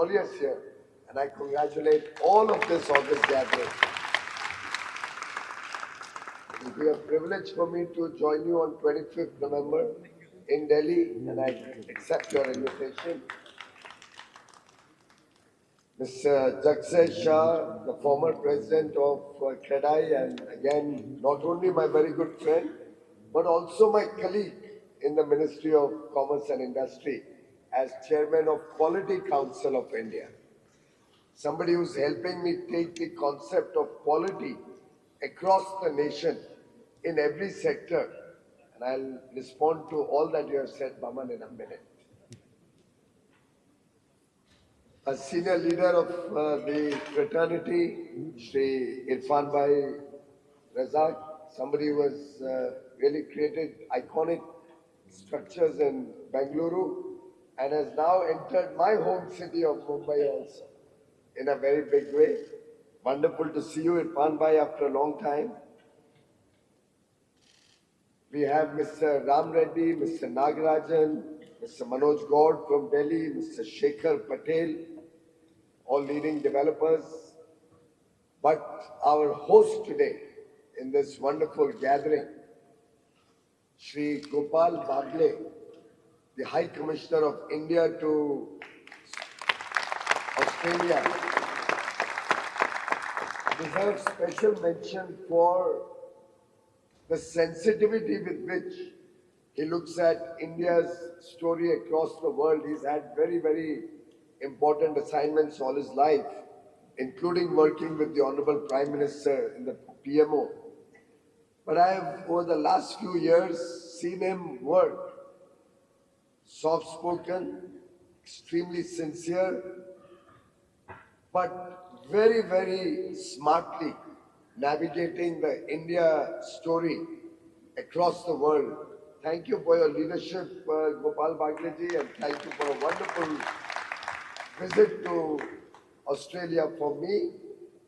glorious year, and I congratulate all of this August gathering. It will be a privilege for me to join you on 25th November in Delhi, and I accept your invitation. Mr. Jagsai Shah, the former president of CREDAI, and again, not only my very good friend, but also my colleague in the Ministry of Commerce and Industry as chairman of Quality Council of India. Somebody who's helping me take the concept of quality across the nation in every sector. And I'll respond to all that you have said, Baman, in a minute. A senior leader of the fraternity, Shri Irfan Bhai Razak, somebody who has really created iconic structures in Bengaluru and has now entered my home city of Mumbai also in a very big way. Wonderful to see you, Irfan Bhai, after a long time. We have Mr. Ram Reddy, Mr. Nagarajan, Mr. Manoj Gaud from Delhi, Mr. Shekhar Patel, all leading developers. But our host today in this wonderful gathering, Shri Gopal Bagle, the High Commissioner of India to Australia, deserves special mention for the sensitivity with which he looks at India's story across the world. He's had very, very important assignments all his life, including working with the Honorable Prime Minister in the PMO. But I have, over the last few years, seen him work soft-spoken, extremely sincere, but very, very smartly navigating the India story across the world. Thank you for your leadership, Gopal Bagleji, and thank you for a wonderful visit to Australia for me,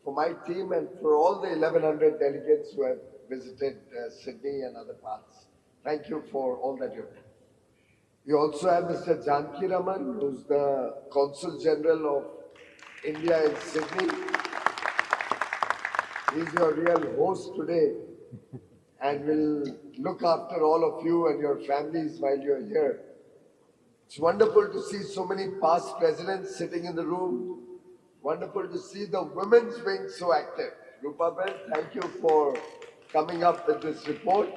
for my team, and for all the 1,100 delegates who have visited Sydney and other parts. Thank you for all that you've done. We also have Mr. Janki Raman, who's the Consul General of India in Sydney. He's your real host today and will look after all of you and your families while you're here. It's wonderful to see so many past presidents sitting in the room. Wonderful to see the women's wing so active. Rupa Ben, thank you for coming up with this report.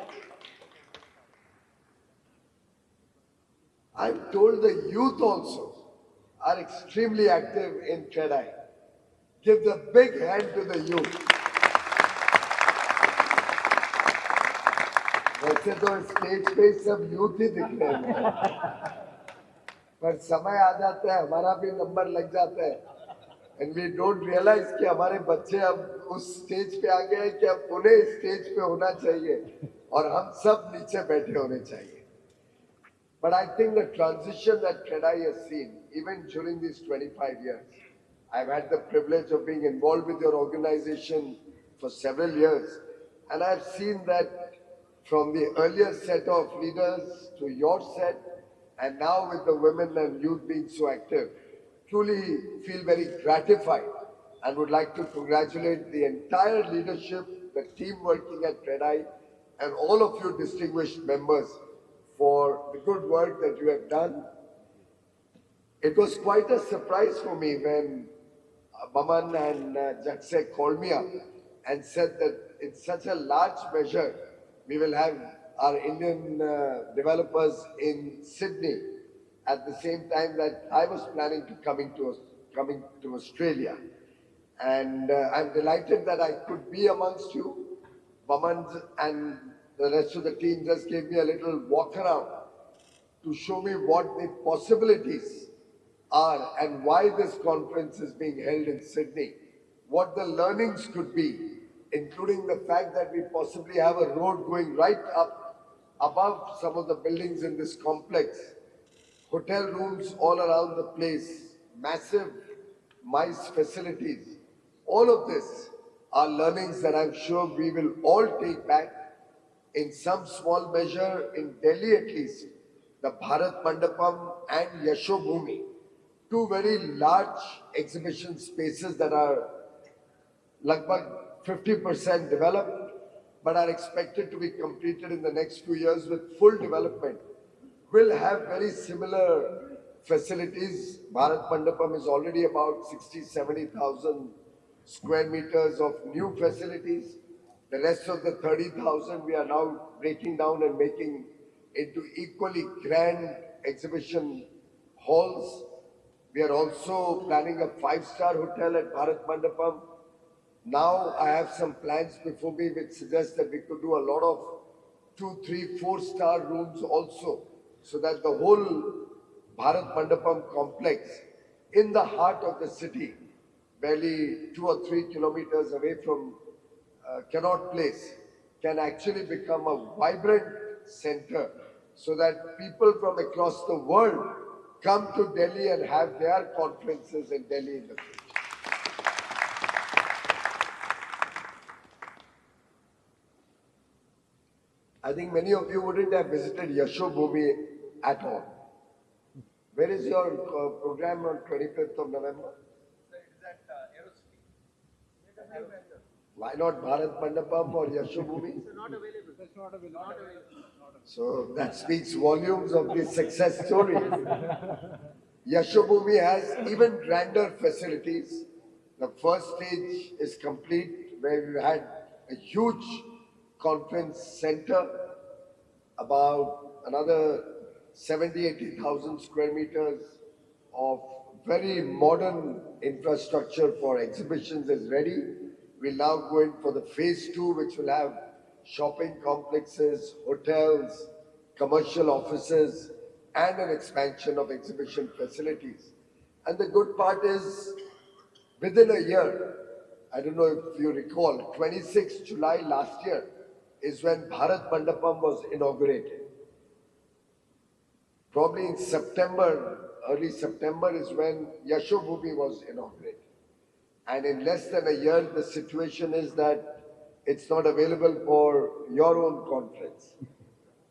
I'm told the youth also are extremely active in CREDAI. Give the big hand to the youth. वैसे तो stage पे सब youth ही दिख रहे हैं, पर समय आ जाता है हमारा भी नंबर लग जाता है, and we don't realize कि हमारे बच्चे अब उस स्टेज पे आ गए हैं कि अब उन्हें स्टेज पे होना चाहिए और हम सब नीचे बैठे होने चाहिए. But I think the transition that CREDAI has seen, even during these 25 years, I've had the privilege of being involved with your organization for several years, and I've seen that from the earlier set of leaders to your set, and now with the women and youth being so active, truly feel very gratified and would like to congratulate the entire leadership, the team working at CREDAI, and all of you distinguished members for the good work that you have done. It was quite a surprise for me when Baman and Jagsai called me up and said that in such a large measure, we will have our Indian developers in Sydney at the same time that I was planning to coming to Australia. And I'm delighted that I could be amongst you. Baman and the rest of the team just gave me a little walk around to show me what the possibilities are and why this conference is being held in Sydney, what the learnings could be, including the fact that we possibly have a road going right up above some of the buildings in this complex, hotel rooms all around the place, massive MICE facilities. All of this are learnings that I'm sure we will all take back in some small measure in Delhi at least, the Bharat Mandapam and Yashobhumi two very large exhibition spaces that are lagbhag 50% developed, but are expected to be completed in the next few years with full development, will have very similar facilities. Bharat Mandapam is already about 60-70,000 square meters of new facilities. The rest of the 30,000 we are now breaking down and making into equally grand exhibition halls. We are also planning a 5-star hotel at Bharat Mandapam. Now I have some plans before me which suggest that we could do a lot of 2, 3, 4-star rooms also, so that the whole Bharat Mandapam complex in the heart of the city, barely 2 or 3 kilometers away from Connaught Place, can actually become a vibrant center, so that people from across the world come to Delhi and have their conferences in Delhi in the future. I think many of you wouldn't have visited Yashobhumi at all. Where is your program on 25th of November? Sir, it is at Aerocity. Why not Bharat Mandapam or Yashobhumi? It's not available. It's not available. Not available. So that speaks volumes of the success story. Yashobhumi has even grander facilities. The first stage is complete, where we had a huge conference center, about another 70-80,000 square meters of very modern infrastructure for exhibitions is ready. We'll now go in for the phase 2, which will have shopping complexes, hotels, commercial offices, and an expansion of exhibition facilities. And the good part is, within a year, I don't know if you recall, 26 July last year is when Bharat Mandapam was inaugurated. Probably in September, early September is when Yashobhumi was inaugurated. And in less than a year, the situation is that it's not available for your own conference.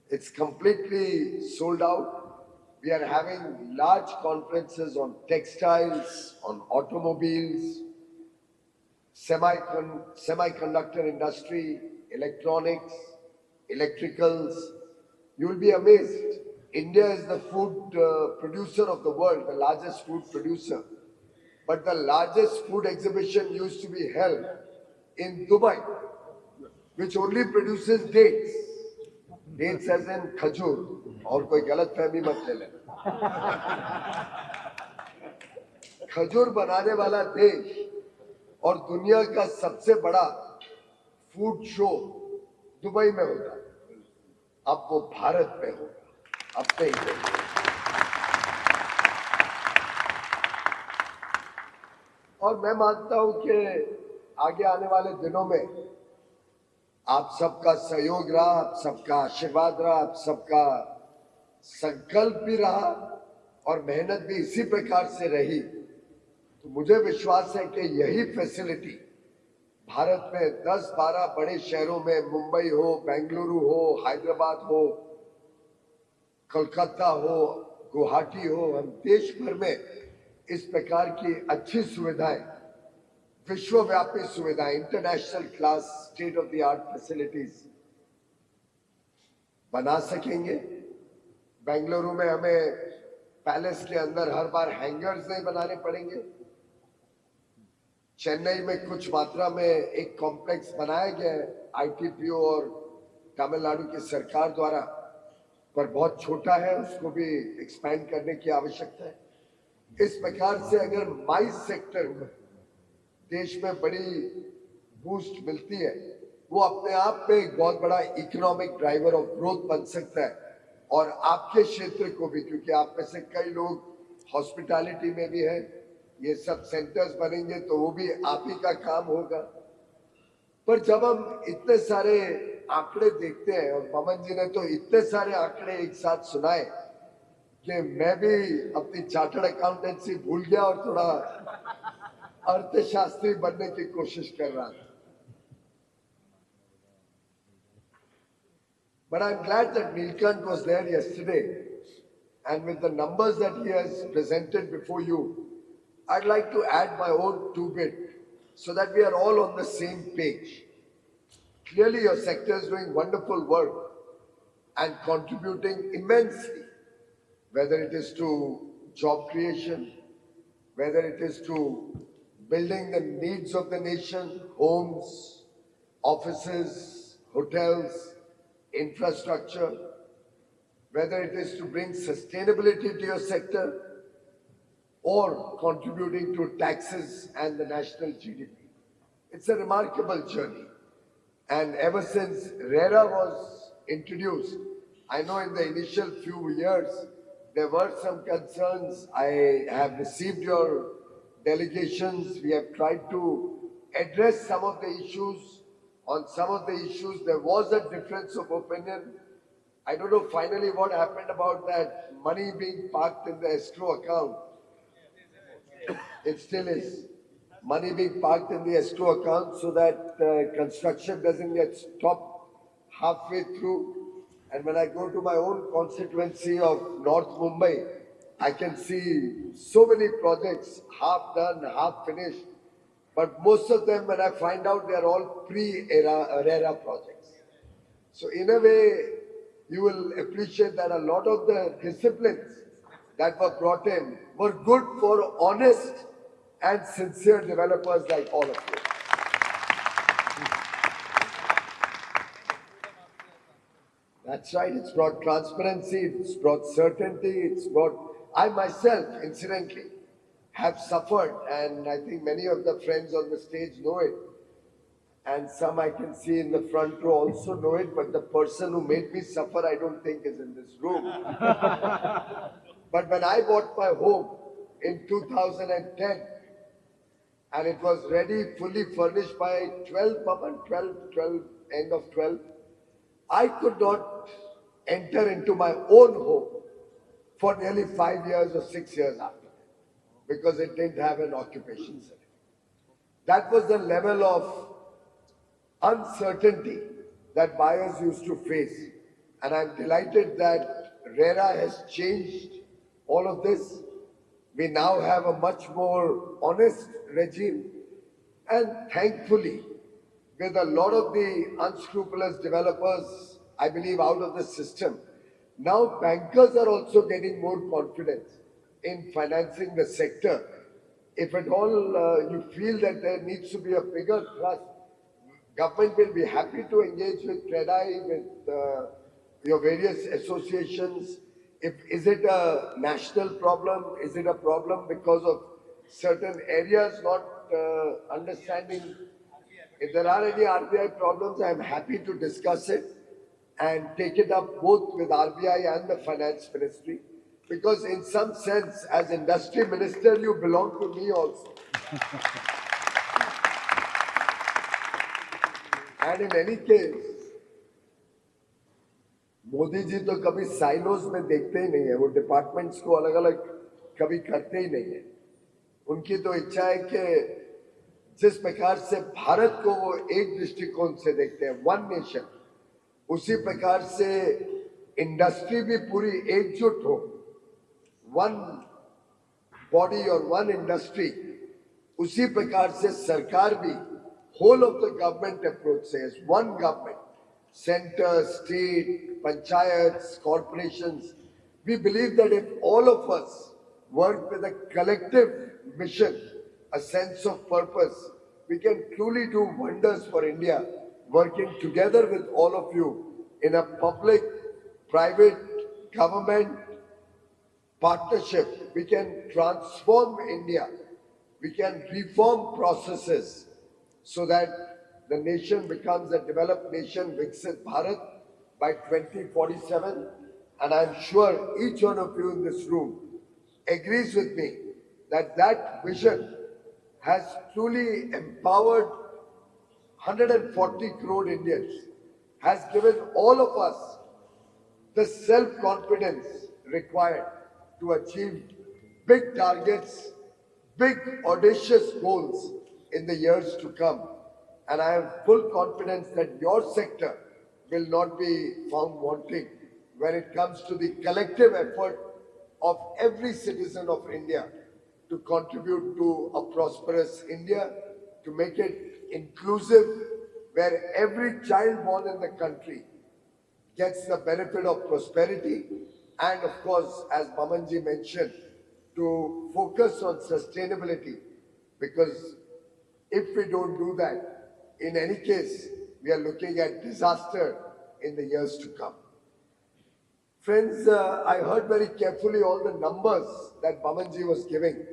It's completely sold out. We are having large conferences on textiles, on automobiles, semiconductor industry, electronics, electricals. You will be amazed. India is the food producer of the world, the largest food producer. But the largest food exhibition used to be held in Dubai, which only produces dates. Dates as in khajur, और कोई गलत फहमी मत ले लेना. खजूर बनाने वाला देश और दुनिया का सबसे बड़ा फूड शो दुबई में होता है. अब वो भारत में होगा, अपने ही देश में. और मैं मानता हूं कि आगे आने वाले दिनों में आप सबका सहयोग रहा, आप सबका आशीर्वाद रहा, आप सबका संकल्प भी रहा और मेहनत भी इसी प्रकार से रही, तो मुझे विश्वास है कि यही फैसिलिटी भारत में 10-12 बड़े शहरों में, मुंबई हो, बेंगलुरु हो, हैदराबाद हो, कोलकाता हो, गुवाहाटी हो, हम देश भर में इस प्रकार की अच्छी सुविधाएं, विश्वव्यापी सुविधाएं, international class state of the art facilities बना सकेंगे. बेंगलुरु में हमें पैलेस के अंदर हर बार हैंगर्स नहीं बनाने पड़ेंगे. चेन्नई में कुछ मात्रा में एक कॉम्प्लेक्स बनाया गया है आईटीपीओ और तमिलनाडु की सरकार द्वारा, पर बहुत छोटा है, उसको भी एक्सपैंड करने की आवश्यकता है. इस प्रकार से अगर माइस सेक्टर को देश में बड़ी बूस्ट मिलती है, वो अपने आप में एक बहुत बड़ा इकोनॉमिक ड्राइवर ऑफ ग्रोथ बन सकता है. और आपके क्षेत्र को भी, क्योंकि आप में से कई लोग हॉस्पिटैलिटी में भी हैं, ये सब सेंटर्स बनेंगे तो वो भी आप ही का काम होगा. पर जब हम इतने सारे आंकड़े देखते हैं, और पवन जी ने तो इतने सारे आंकड़े एक साथ सुनाए कि मैं भी अपनी चार्टर्ड अकाउंटेंसी भूल गया और थोड़ा अर्थशास्त्री बनने की कोशिश कर रहा था. But I'm glad that Neelkant was there yesterday and with the numbers that he has presented before you, I'd like to add my own two-bit so that we are all on the same page. Clearly, your sector is doing wonderful work and contributing immensely, whether it is to job creation, whether it is to building the needs of the nation, homes, offices, hotels, infrastructure, whether it is to bring sustainability to your sector or contributing to taxes and the national GDP. It's a remarkable journey. And ever since RERA was introduced, I know in the initial few years, there were some concerns. I have received your delegations. We have tried to address some of the issues. On some of the issues, there was a difference of opinion. I don't know finally what happened about that money being parked in the escrow account. It still is. Money being parked in the escrow account so that construction doesn't get stopped halfway through. And when I go to my own constituency of North Mumbai, I can see so many projects half done, half finished. But most of them, when I find out, they are all pre-RERA projects. So in a way, you will appreciate that a lot of the disciplines that were brought in were good for honest and sincere developers like all of you. That's right, it's brought transparency, it's brought certainty, it's brought... I myself, incidentally, have suffered, and I think many of the friends on the stage know it, and some I can see in the front row also know it, but the person who made me suffer, I don't think is in this room. But when I bought my home in 2010, and it was ready, fully furnished by 12, end of 12, I could not enter into my own home for nearly 5 years or 6 years after, because it didn't have an occupation certificate. That was the level of uncertainty that buyers used to face. And I'm delighted that RERA has changed all of this. We now have a much more honest regime. And thankfully, with a lot of the unscrupulous developers, I believe, out of the system, now bankers are also getting more confidence in financing the sector. If at all you feel that there needs to be a bigger trust, government will be happy to engage with CREDAI, with your various associations. Is it a national problem? Is it a problem because of certain areas not understanding? If there are any RBI problems, I am happy to discuss it and take it up both with RBI and the Finance Ministry. Because in some sense, as industry minister, you belong to me also. And in any case, Modi ji तो कभी silos में देखते ही नहीं है, वो departments को अलग अलग कभी करते ही नहीं है। उनकी तो इच्छा है कि जिस प्रकार से भारत को वो एक दृष्टिकोण से देखते हैं, वन नेशन, उसी प्रकार से इंडस्ट्री भी पूरी एकजुट हो, वन बॉडी और वन इंडस्ट्री, उसी प्रकार से सरकार भी whole of the government approach says one government, center, state, panchayats, corporations. We believe that if all of us work with a collective mission, a sense of purpose, we can truly do wonders for India, working together with all of you in a public, private, government partnership. We can transform India. We can reform processes so that the nation becomes a developed nation, Vikasit Bharat, by 2047. And I'm sure each one of you in this room agrees with me that that vision has truly empowered 140 crore Indians, has given all of us the self-confidence required to achieve big targets, big audacious goals in the years to come. And I have full confidence that your sector will not be found wanting when it comes to the collective effort of every citizen of India to contribute to a prosperous India, to make it inclusive, where every child born in the country gets the benefit of prosperity, and of course, as Mamanji mentioned, to focus on sustainability, because if we don't do that, in any case, we are looking at disaster in the years to come. Friends, I heard very carefully all the numbers that Mamanji was giving.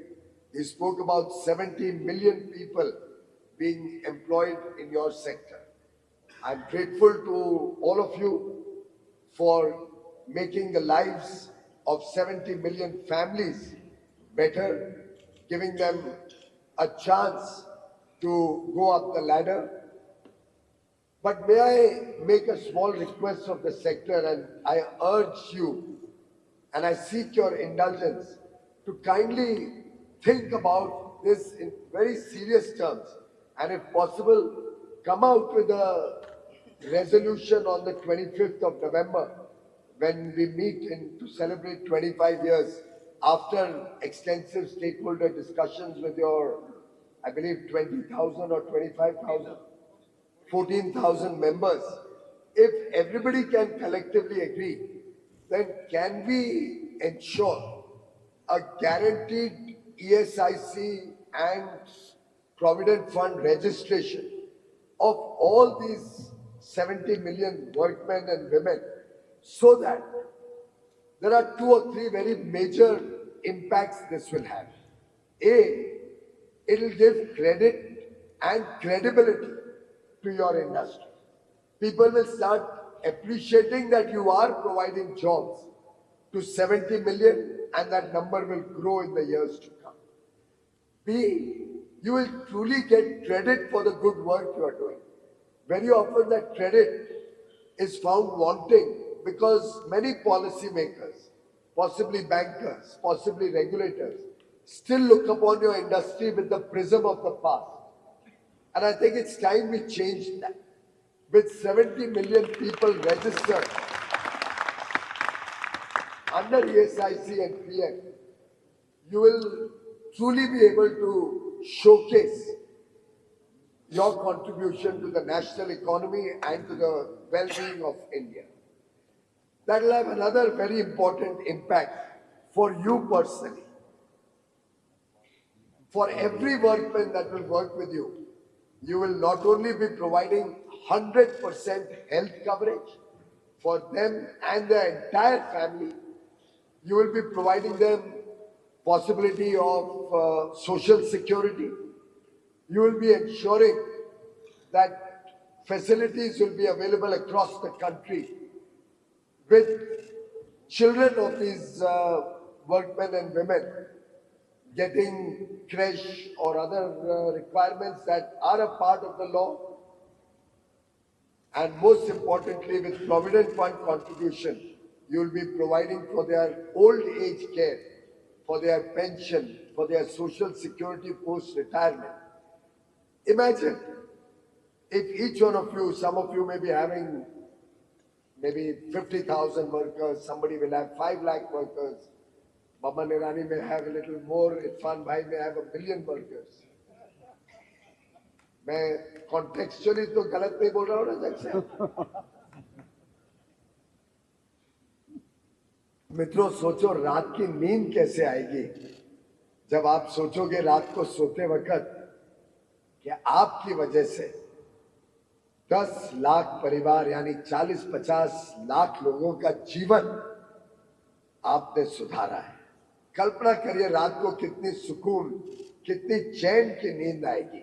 He spoke about 70 million people being employed in your sector. I'm grateful to all of you for making the lives of 70 million families better, giving them a chance to go up the ladder. But may I make a small request of the sector, and I urge you and I seek your indulgence to kindly think about this in very serious terms, and if possible, come out with a resolution on the 25th of November when we meet to celebrate 25 years after extensive stakeholder discussions with your, I believe, 20,000 or 25,000. 14,000 members. If everybody can collectively agree, then can we ensure a guaranteed ESIC and Provident Fund registration of all these 70 million workmen and women, so that there are 2 or 3 very major impacts this will have. A, it will give credit and credibility to your industry. People will start appreciating that you are providing jobs to 70 million, and that number will grow in the years to come. B, you will truly get credit for the good work you are doing. Very often that credit is found wanting because many policymakers, possibly bankers, possibly regulators, still look upon your industry with the prism of the past. And I think it's time we change that. With 70 million people registered under ESIC and PM, you will truly be able to showcase your contribution to the national economy and to the well-being of India. That will have another very important impact for you personally. For every workman that will work with you, you will not only be providing 100% health coverage for them and their entire family, you will be providing them possibility of social security. You will be ensuring that facilities will be available across the country with children of these workmen and women getting creche or other requirements that are a part of the law. And most importantly, with Provident Fund contribution, you will be providing for their old age care, for their pension, for their social security post-retirement. Imagine if each one of you, some of you may be having maybe 50,000 workers, somebody will have 5 lakh workers, Baba Nirani may have a little more, Irfan Bhai may have 1 million workers. मैं contextually तो गलत नहीं बोल रहा हूँ ना जैसे मित्रों सोचो रात की नींद कैसे आएगी जब आप सोचोगे रात को सोते वक्त कि आपकी वजह से 10 लाख परिवार यानी 40-50 लाख लोगों का जीवन आपने सुधारा है। कल्पना करिए रात को कितनी सुकून, कितनी चैन की नींद आएगी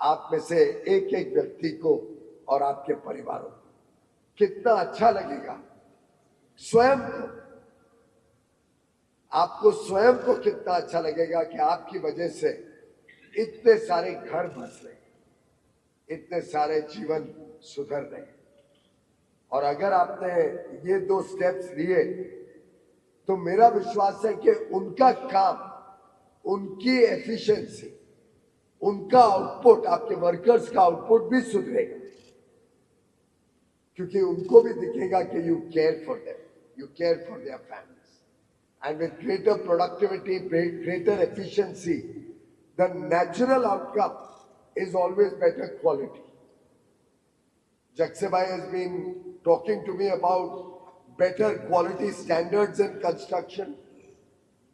आप में से एक एक व्यक्ति को और आपके परिवारों को। कितना अच्छा लगेगा स्वयं को, आपको स्वयं को कितना अच्छा लगेगा कि आपकी वजह से इतने सारे घर बस रहे, इतने सारे जीवन सुधर रहे। और अगर आपने ये 2 स्टेप्स लिए तो मेरा विश्वास है कि उनका काम, उनकी एफिशिएंसी, उनका आउटपुट, आपके वर्कर्स का आउटपुट भी सुधरेगा, क्योंकि उनको भी दिखेगा कि you care for them, you care for their families. and with greater productivity, greater efficiency, the natural outcome is always better quality. Jagsebhai has been talking to me about better quality standards in construction.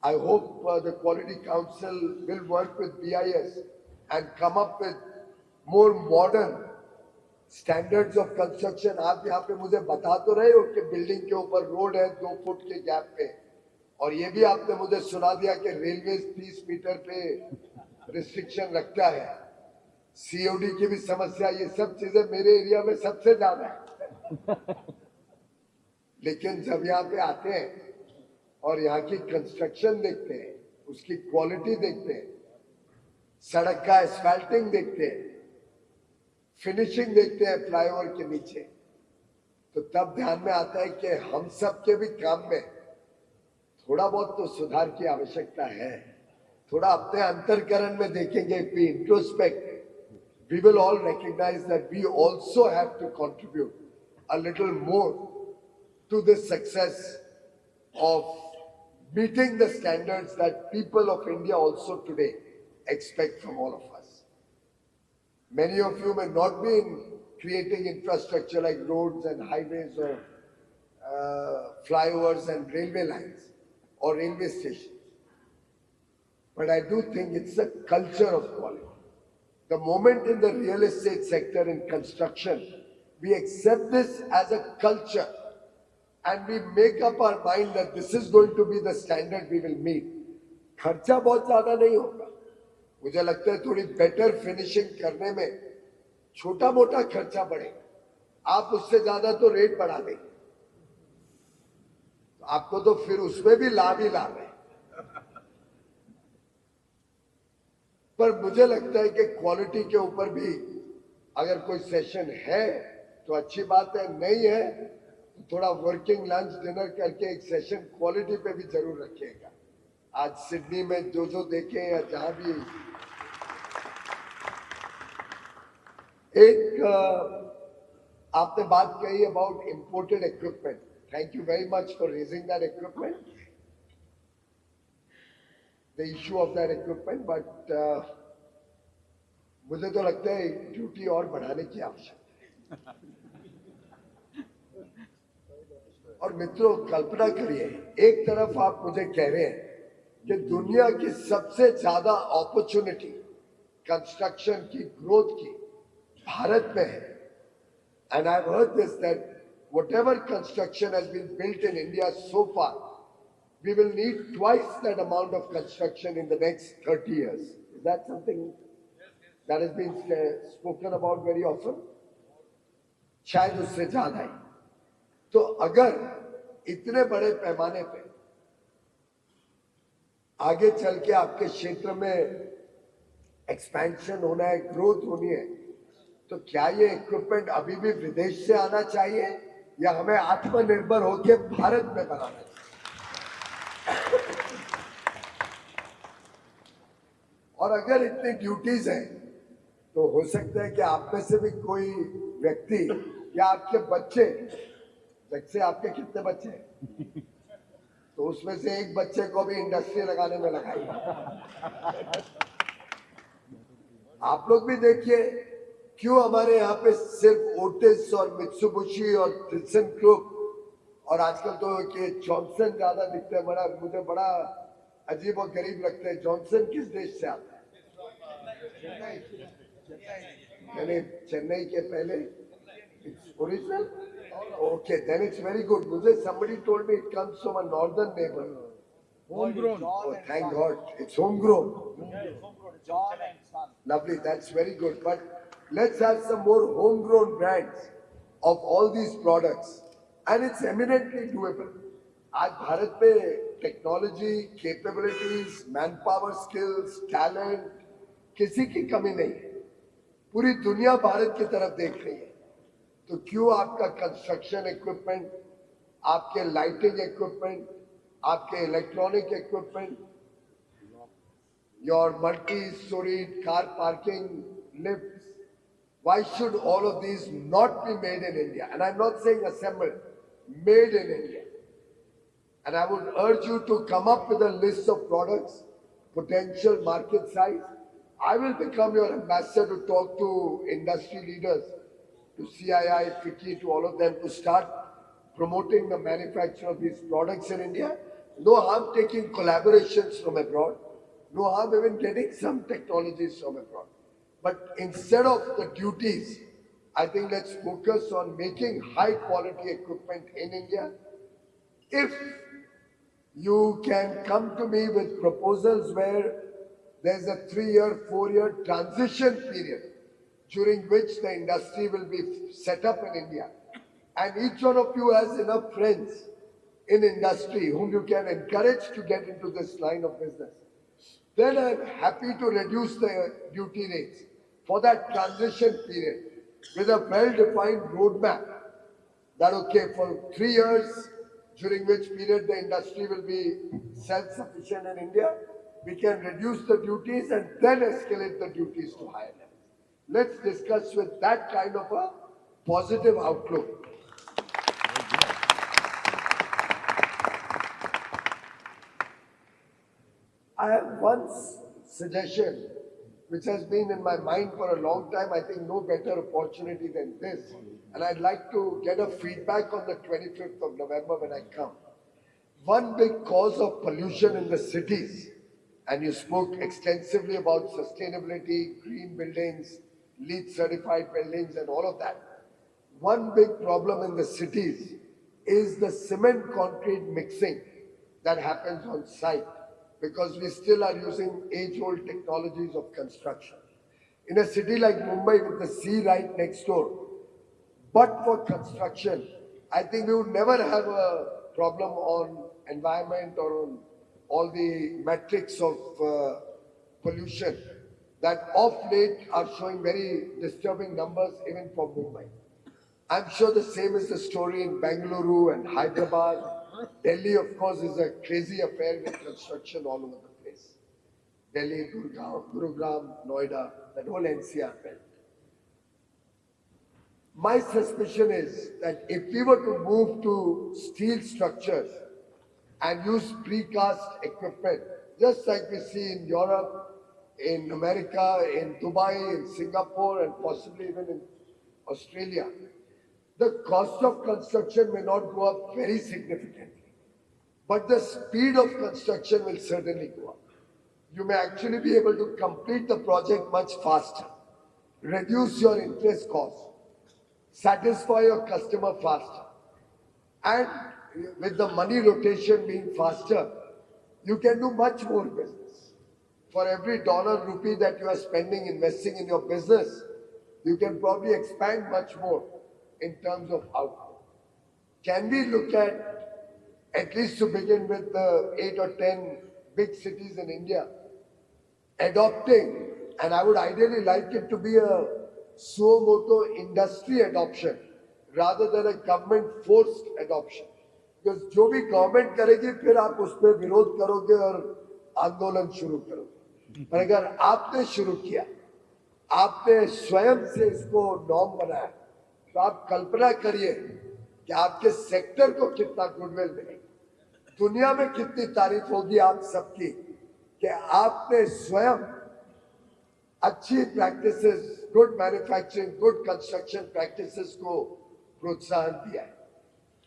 I hope the Quality Council will work with BIS and come up with more modern standards of construction. आप यहाँ पे मुझे बता तो रहे हो कि building के ऊपर रोड है 2 फुट के गैप पे, और ये भी आपने मुझे सुना दिया कि रेलवे 30 मीटर पे रिस्ट्रिक्शन रखता है, सीओडी की भी समस्या, ये सब चीजें मेरे एरिया में सबसे ज्यादा है। लेकिन जब यहाँ पे आते हैं और यहाँ की कंस्ट्रक्शन देखते हैं, उसकी क्वालिटी देखते हैं, सड़क का एस्फाल्टिंग देखते हैं, फिनिशिंग देखते हैं फ्लाईओवर के नीचे, तो तब ध्यान में आता है कि हम सब के भी काम में थोड़ा बहुत तो सुधार की आवश्यकता है। थोड़ा अपने अंतरकरण में देखेंगे, we introspect, we will all recognize that we also have to contribute a little more to the success of meeting the standards that people of India also today expect from all of us. Many of you may not be in creating infrastructure like roads and highways or flyovers and railway lines or railway stations. But I do think it's a culture of quality. The moment in the real estate sector in construction, we accept this as a culture and we make up our mind that this is going to be the standard we will meet. खर्चा बहुत ज्यादा नहीं होगा, मुझे लगता है थोड़ी better finishing करने में छोटा मोटा खर्चा बढ़ेगा, आप उससे ज्यादा तो रेट बढ़ा देंगे, आपको तो फिर उसमें भी लाभ ही लाभ है। पर मुझे लगता है कि क्वालिटी के ऊपर भी अगर कोई सेशन है तो अच्छी बात है, नहीं है तो थोड़ा वर्किंग लंच डिनर करके एक सेशन क्वालिटी पे भी जरूर रखिएगा। आज सिडनी में जो देखे या जहां भी एक आपने बात कही about imported equipment, thank you very much for raising that equipment, the issue of that equipment, but मुझे तो लगता है ड्यूटी और बढ़ाने की आवश्यकता है। और मित्रों कल्पना करिए, एक तरफ आप मुझे कह रहे हैं कि दुनिया की सबसे ज्यादा अपॉर्चुनिटी कंस्ट्रक्शन की ग्रोथ की भारत में है, and I've heard this that whatever construction has been built in India so far, we will need twice that amount of construction in the next 30 years. Is that something that has been spoken about very often? शायद उससे ज्यादा ही। तो अगर इतने बड़े पैमाने पे आगे चल के आपके क्षेत्र में एक्सपेंशन होना है, ग्रोथ होनी है, तो क्या ये इक्विपमेंट अभी भी विदेश से आना चाहिए या हमें आत्मनिर्भर होकर भारत में बनाना चाहिए? और अगर इतनी ड्यूटीज हैं तो हो सकता है कि आप में से भी कोई व्यक्ति या आपके बच्चे, जैसे आपके कितने बच्चे हैं, तो उसमें से एक बच्चे को भी इंडस्ट्री लगाने में लगाइए। आप लोग भी देखिए, क्यों हमारे यहाँ पे सिर्फ ओटिस और मित्सुबिशी और थ्रिसन और आजकल तो ये जॉनसन ज्यादा दिखते हैं। मुझे बड़ा अजीब और गरीब लगता है, जॉनसन किस देश से आता है? चेन्नई के पहले original, okay, then it's very good. Somebody told me it comes from a northern neighbor. Homegrown. Oh, thank God, it's homegrown. John and Son. Lovely, that's very good. But let's have some more homegrown brands of all these products, and it's eminently doable. आज भारत में technology, capabilities, manpower skills, talent, किसी की कमी नहीं है। पूरी दुनिया भारत की तरफ देख रही है, तो क्यों आपका कंस्ट्रक्शन इक्विपमेंट, आपके लाइटिंग इक्विपमेंट, आपके electronic equipment, your multi storey car parking, lifts, why should all of these not be made in India? And I'm not saying assembled, made in India. And I would urge you to come up with a list of products, potential market size. I will become your ambassador to talk to industry leaders, to CII, FICCI, to all of them to start promoting the manufacture of these products in India. No harm taking collaborations from abroad. No harm even getting some technologies from abroad. But instead of the duties, I think let's focus on making high quality equipment in India. If you can come to me with proposals where there's a 3-year, 4-year transition period during which the industry will be set up in India. And each one of you has enough friends in industry whom you can encourage to get into this line of business. Then I'm happy to reduce the duty rates for that transition period with a well-defined roadmap that, okay, for 3 years, during which period the industry will be self-sufficient in India, we can reduce the duties and then escalate the duties to higher levels. Let's discuss with that kind of a positive outlook. I have one suggestion which has been in my mind for a long time. I think no better opportunity than this. And I'd like to get a feedback on the 25th of November when I come. One big cause of pollution in the cities, and you spoke extensively about sustainability, green buildings, LEED certified buildings and all of that. One big problem in the cities is the cement concrete mixing that happens on site, because we still are using age-old technologies of construction. In a city like Mumbai with the sea right next door, but for construction, I think we would never have a problem on environment or on all the metrics of pollution that of late are showing very disturbing numbers even for Mumbai. I'm sure the same is the story in Bengaluru and Hyderabad. Delhi, of course, is a crazy affair with construction all over the place. Delhi, Gurugram, Noida, that whole NCR belt. My suspicion is that if we were to move to steel structures and use precast equipment, just like we see in Europe, in America, in Dubai, in Singapore, and possibly even in Australia, the cost of construction may not go up very significantly, but the speed of construction will certainly go up. You may actually be able to complete the project much faster, reduce your interest costs, satisfy your customer faster, and with the money rotation being faster, you can do much more business. For every dollar, rupee that you are spending investing in your business, you can probably expand much more in terms of output. Can we look at least to begin with, the 8 or 10 big cities in India, adopting, and I would ideally like it to be a suo moto industry adoption rather than a government forced adoption. Because जो भी government करेगी फिर आप उस पर विरोध करोगे और आंदोलन शुरू करोगे. पर अगर आपने शुरू किया, आपने स्वयं से इसको नॉर्म बनाया, तो आप कल्पना करिए कि आपके सेक्टर को कितना गुडविल मिलेगा, दुनिया में कितनी तारीफ होगी आप सबकी कि आपने स्वयं अच्छी practices, good manufacturing, good construction practices को प्रोत्साहन दिया है.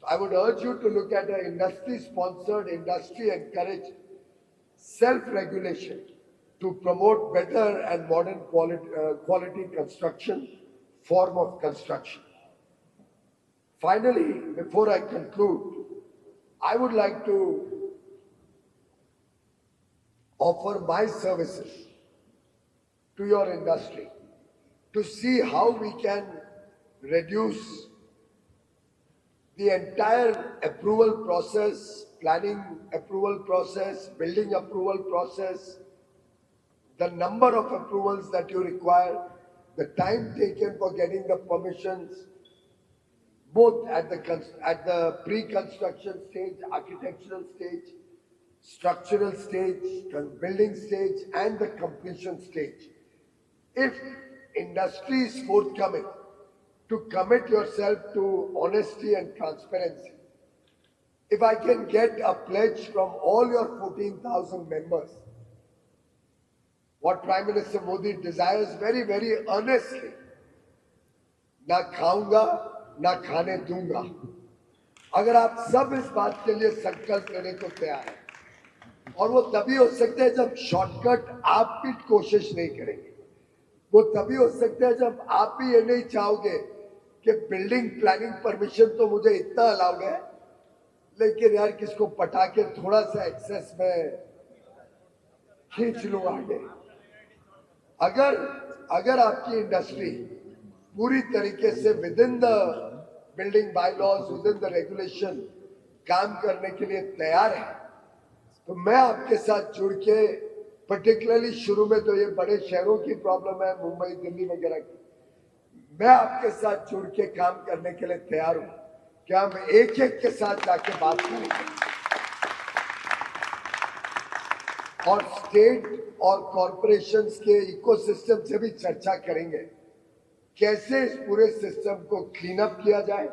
I would urge you to look at an industry-sponsored, industry-encouraged self-regulation to promote better and modern quality construction, form of construction. Finally, before I conclude, I would like to offer my services to your industry to see how we can reduce the entire approval process, planning approval process, building approval process, the number of approvals that you require, the time taken for getting the permissions, both at the pre-construction stage, architectural stage, structural stage, building stage, and the completion stage. If industry is forthcoming to commit yourself to honesty and transparency, if I can get a pledge from all your 14,000 members, what Prime Minister Modi desires very, very earnestly, ना खाऊंगा ना खाने दूंगा, अगर आप सब इस बात के लिए संकल्प लेने को तैयार हैं, और वो तभी हो सकता है जब शॉर्टकट आप भी कोशिश नहीं करेंगे, वो तभी हो सकता है जब आप भी ये नहीं चाहोगे कि बिल्डिंग प्लानिंग परमिशन तो मुझे इतना अलाउड है, लेकिन यार किसको पटा के थोड़ा सा एक्सेस में खींच लूं आगे। अगर आपकी इंडस्ट्री पूरी तरीके से with in the building bylaws, with in the regulation काम करने के लिए तैयार है, तो मैं आपके साथ जुड़ के, पर्टिकुलरली शुरू में तो ये बड़े शहरों की प्रॉब्लम है, मुंबई दिल्ली वगैरह की, मैं आपके साथ जुड़ के काम करने के लिए तैयार हूं कि हम एक एक के साथ जाके बात करेंगे और स्टेट और कॉरपोरेशंस के इकोसिस्टम से भी चर्चा करेंगे, कैसे इस पूरे सिस्टम को क्लीन अप किया जाए,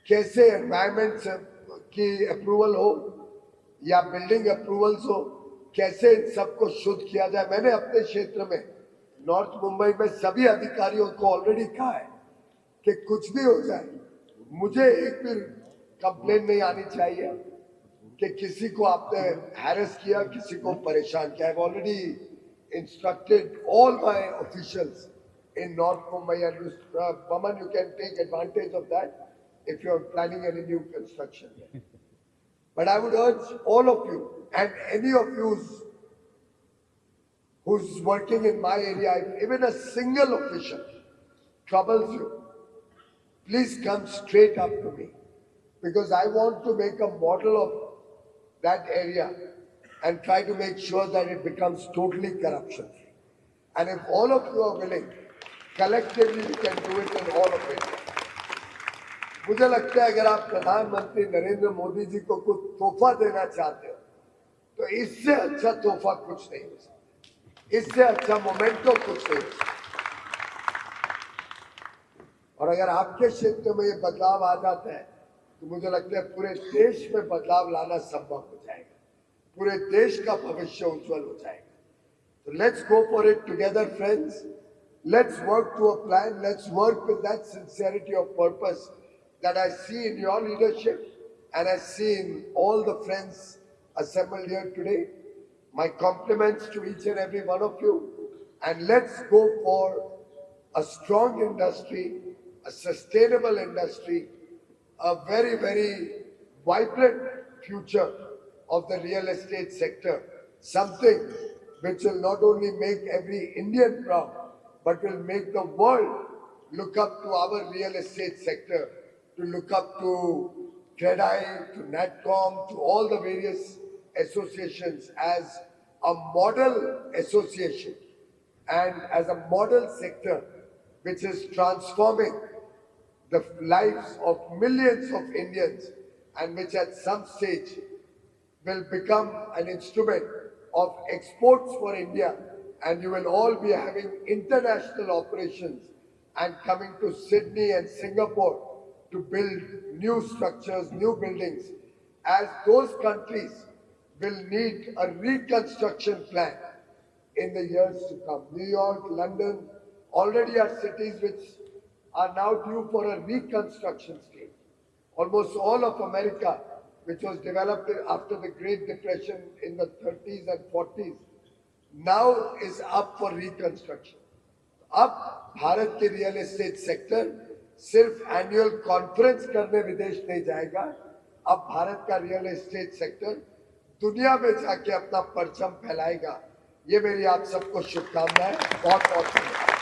कैसे एनवायरमेंट की अप्रूवल हो या बिल्डिंग अप्रूवल्स हो, कैसे इन सबको शुद्ध किया जाए। मैंने अपने क्षेत्र में नॉर्थ मुंबई में सभी अधिकारियों को ऑलरेडी कहा है कि कुछ भी हो जाए, मुझे एक भी कंप्लेन नहीं आनी चाहिए कि किसी को आपने हैरेस किया, किसी को परेशान किया। I've already instructed all my officials in North Mumbai, and Baman, you can take advantage of that if you are planning any new construction. But I would urge all of you and any of you who's working in my area, if even a single official troubles you, please come straight up to me, because I want to make a model of that area and try to make sure that it becomes totally corruption free. And if all of you are willing, collectively we can do it in all of it. मुझे लगता है अगर आप प्रधानमंत्री नरेंद्र मोदी जी को कुछ तोहफा देना चाहते हो, तो इससे अच्छा तोहफा कुछ नहीं हो सकता, इससे अच्छा मोमेंटो कुछ नहीं हो सकता। और अगर आपके क्षेत्र में ये बदलाव आ जाता है, तो मुझे लगता है पूरे देश में बदलाव लाना संभव हो जाएगा, पूरे देश का भविष्य उज्जवल हो जाएगा। So let's go for it together, friends. Let's work to a plan. Let's work with that sincerity of purpose that I see in your leadership and I see in all the friends assembled here today. My compliments to each and every one of you. And let's go for a strong industry, a sustainable industry, a very, very vibrant future of the real estate sector. Something which will not only make every Indian proud, but will make the world look up to our real estate sector, to look up to CREDAI, to NATCON, to all the various associations as a model association and as a model sector which is transforming the lives of millions of Indians and which at some stage will become an instrument of exports for India, and you will all be having international operations and coming to Sydney and Singapore to build new structures, new buildings, as those countries will need a reconstruction plan in the years to come. New York, London already are cities which are now due for a reconstruction stage. Almost all of America, which was developed after the Great Depression in the 30s and 40s, now is up for reconstruction. अब भारत के real estate sector सिर्फ annual conference करने विदेश नहीं जाएगा, अब भारत का real estate sector दुनिया में जाके अपना परचम फैलाएगा। ये मेरी आप सबको शुभकामनाएं। बहुत बहुत धन्यवाद।